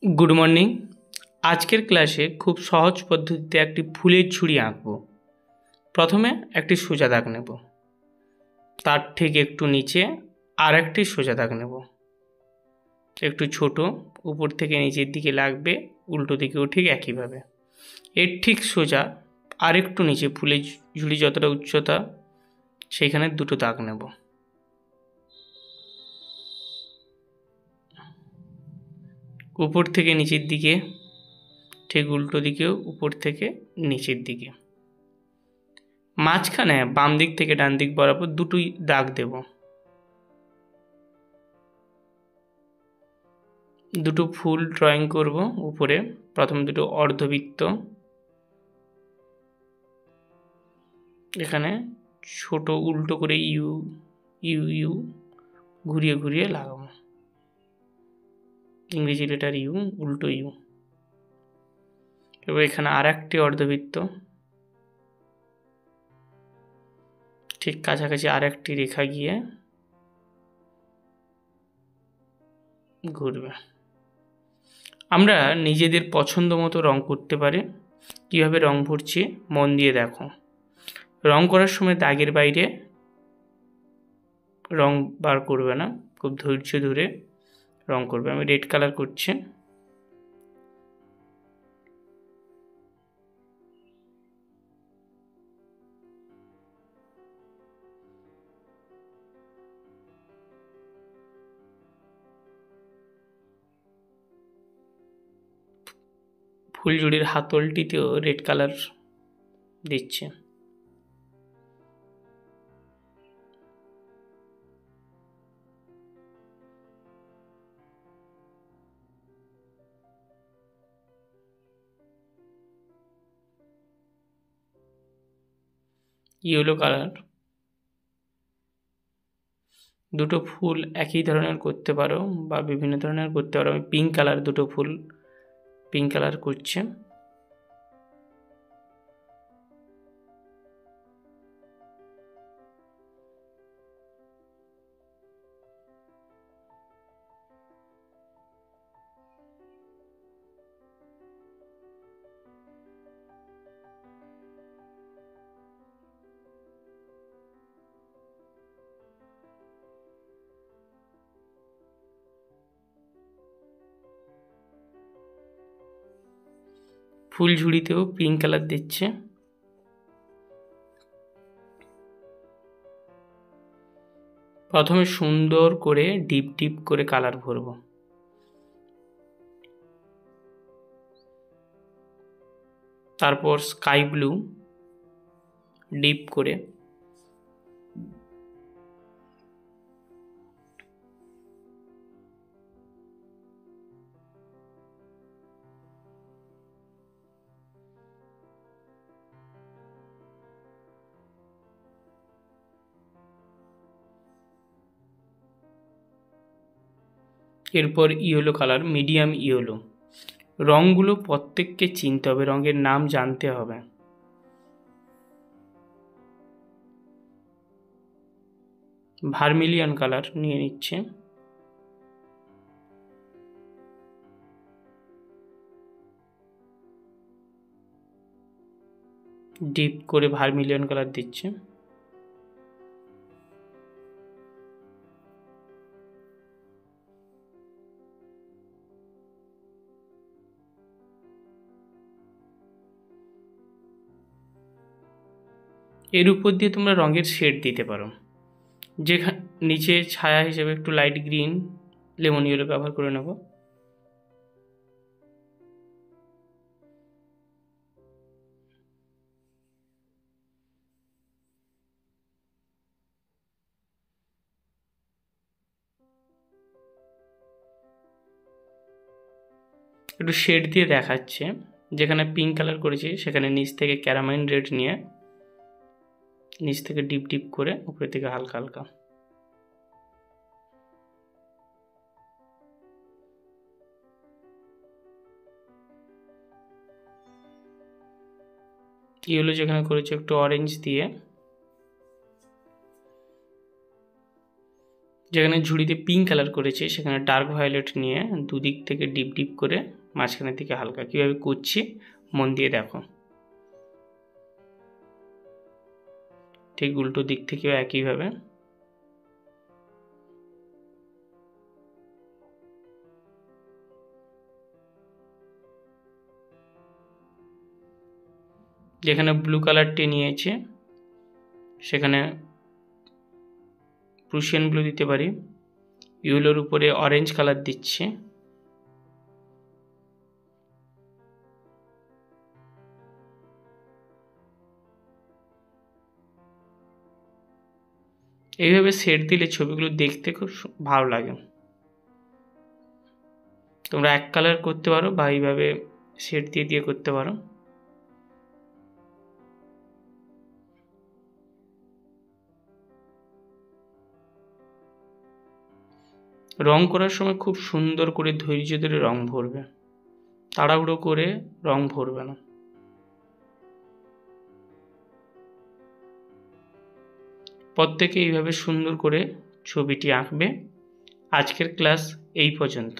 Good morning. आजकेर क्लासे खूब सहज पद्धतिते एकटी फुलेर झुड़ी आँकबो। प्रथमे एकटी सोजा दाग नेब, तार ठीक एकटू नीचे आरेकटी सोजा दाग नेब, एकटू छोटो ऊपर थेके नीचेर दिके लागबे, उल्टो दिकेও ठीक एकई भावे। एर ठीक सोजा आरेकटू नीचे फुलेर झुड़ी যতটা उच्चता सेइखाने दुटो दाग नेब। ऊपर थेके नीचेर दिके ठीक उल्टो दिकेও ऊपर थेके नीचेर दिके माझखाने बाम दिक थेके डान दिक बराबर दुटोई दाग देब। दुटो फुल ड्रयिंग करब ऊपरे। प्रथम दुटो अर्धबृत्त, एखाने छोटो उल्टो करे इउ इउ इउ घुरिए घुरिए लागाबो। इंग्रेजी लेटार इउ उल्टो इउ। एबार एखाने आरेकटी अर्धबृत्त, ठीक काछाकाछि आरेकटी रेखा गिये घुरबे। आमरा निजेदेर पछंद मतो रंग करते पारी। किभाबे रंग भरछि मन दिये देखो। रंग करार समय दागेर बाइरे रंग बार करबे ना, खूब धैर्य धरे रंग करबे। आमि रेड कालार करछि। फुलझुड़िर हातलटितेও रेड कालार दिচ্ছি। ইয়েলো কালার, দুটো ফুল একই ধরনের করতে পারো বা বিভিন্ন ধরনের করতে পারো। আমি পিঙ্ক কালার, দুটো ফুল পিঙ্ক কালার করছি। ফুলঝুড়িতেও পিঙ্ক কালার দিচ্ছে। প্রথমে সুন্দর করে ডিপ ডিপ করে কালার ভরব। তারপর স্কাই ব্লু ডিপ করে, এরপর ইয়েলো কালার, মিডিয়াম ইয়েলো। রঙগুলো প্রত্যেককে চিনতে হবে, রঙের নাম জানতে হবে। ভার্মিলিয়ন কালার নিয়ে নিচ্ছে। ডিপ করে ভার্মিলিয়ন কালার দিচ্ছে। এর উপর দিয়ে তোমরা রঙের শেড দিতে পারো। যেখানে নিচে ছায়া হিসেবে একটু লাইট গ্রিন, লেমন ইয়েলো ব্যবহার করে নেব। একটু শেড দিয়ে দেখাচ্ছে। যেখানে পিঙ্ক কালার করেছি সেখানে নিচ থেকে ক্যারামাইন রেড নিয়ে নিচ থেকে ডিপ ডিপ করে উপরের দিকে হালকা হালকা। ইয়েলো যেখানে করেছি একটু অরেঞ্জ দিয়ে যেখানে ঝুড়িতে পিঙ্ক কালার করেছে সেখানে ডার্ক ভায়োলেট নিয়ে দুদিক থেকে ডিপ ডিপ করে মাঝখানের দিকে হালকা। কীভাবে করছি মন দিয়ে দেখো। ঠিক উল্টো দিক থেকেও একইভাবে। যেখানে ব্লু কালারটি নিয়েছে সেখানে প্রুশিয়ান ব্লু দিতে পারি। ইয়েলোর উপরে অরেঞ্জ কালার দিচ্ছি। এইভাবে শেড দিলে ছবিগুলো দেখতে খুব ভালো লাগে। তোমরা এক কালার করতে পারো বা এইভাবে শেড দিয়ে দিয়ে করতে পারো। রং করার সময় খুব সুন্দর করে ধৈর্য ধরে রং ভরবে, তাড়াহুড়ো করে রং ভরবে না। প্রত্যেকে এইভাবে সুন্দর করে ছবিটি আঁকবে। আজকের ক্লাস এই পর্যন্ত।